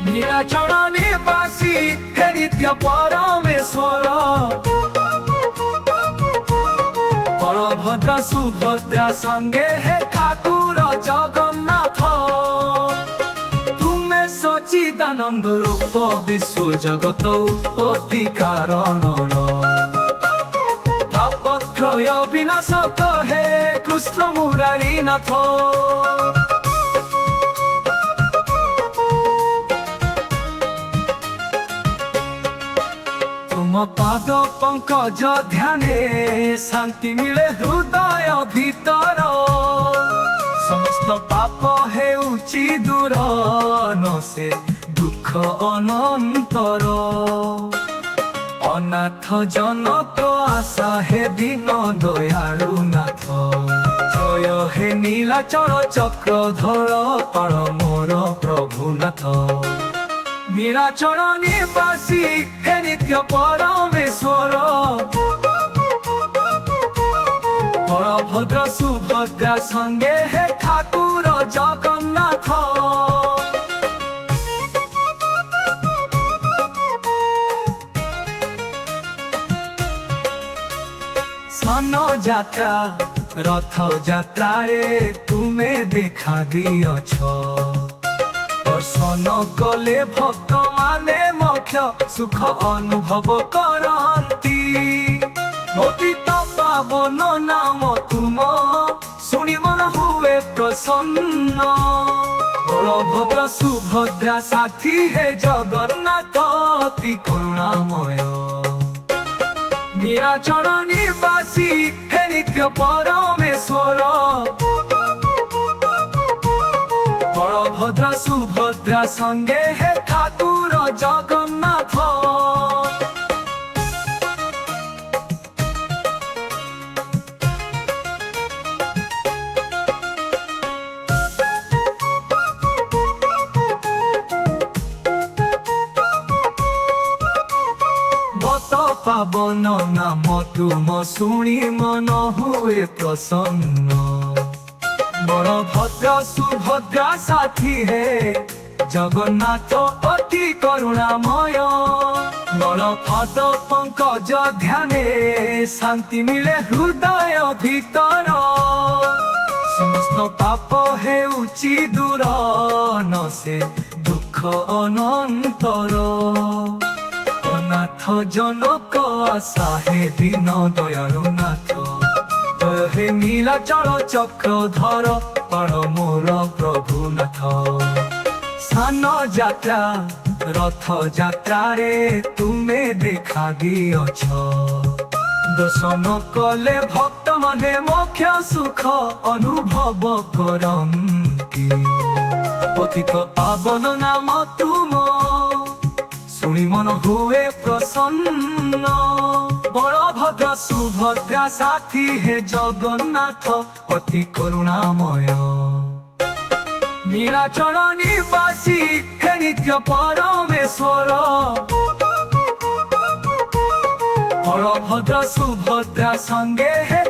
नीलाचल निवासी हे नित्य परमेश्वर बलभद्र सुभद्रा संगे हे ठाकुर जगन्नाथ तुमे सच्चिदानंद रूप विश्व जगत उत्पत्ति कारण तापत्रय विनाशक हे कृष्ण मुरारी नाथ तुम पाद पंकज ध्याने शांति मिले हृदय भीतर समस्त पाप हेउची दूर न से दुख अनंतर अनाथ जनक आशा हे दीन दयालु नाथ जय हे नीलाचल चक्रधर पाल मोर प्रभुनाथ नीलाचल निवासी हे नित्य परमेश्वर बलभद्र सुभद्रा संगे हे ठाकुर जगन्नाथ सन यात्रा रथ यात्रा रे तुम्हें देखा दियछ दर्शन कले भक्त माने मोक्ष सुख अनुभव करती पतित पावन नाम तुम सुनि मन हुए प्रसन्न बलभद्र सुभद्रा साथी हे जगन्नाथ अति करुणामय नीलाचल निवासी हे नित्य परमेश्वर बलभद्र सुभद्रा संगे हे ठाकुर जगन्नाथ बत पावन नाम तुम सुनी मन हुए प्रसन्न बलभद्र सुभद्रा साथी है जगन्नाथ अति करुणामय बलभद पंकज ध्याने शांति मिले हृदय भीतर समस्त पाप हेउची दूर न से दुख अनंतर अनाथ जनक आशा हे दीन दयालु नाथ हे नीलाचल चक्रधर पाल मोर प्रभुनाथ सान यात्रा रथ यात्रा रे तुम्हें देखा दियछ दर्शन कले भक्त माने मोक्ष सुख अनुभव करती पतित पावन नाम तुम सुनि मन हुए प्रसन्न बलभद्र सुभद्रा साथी हे जगन्नाथ अति करुणामय नीलाचल निवासी हे नित्य परमेश्वर बलभद्र सुभद्रा संगे हे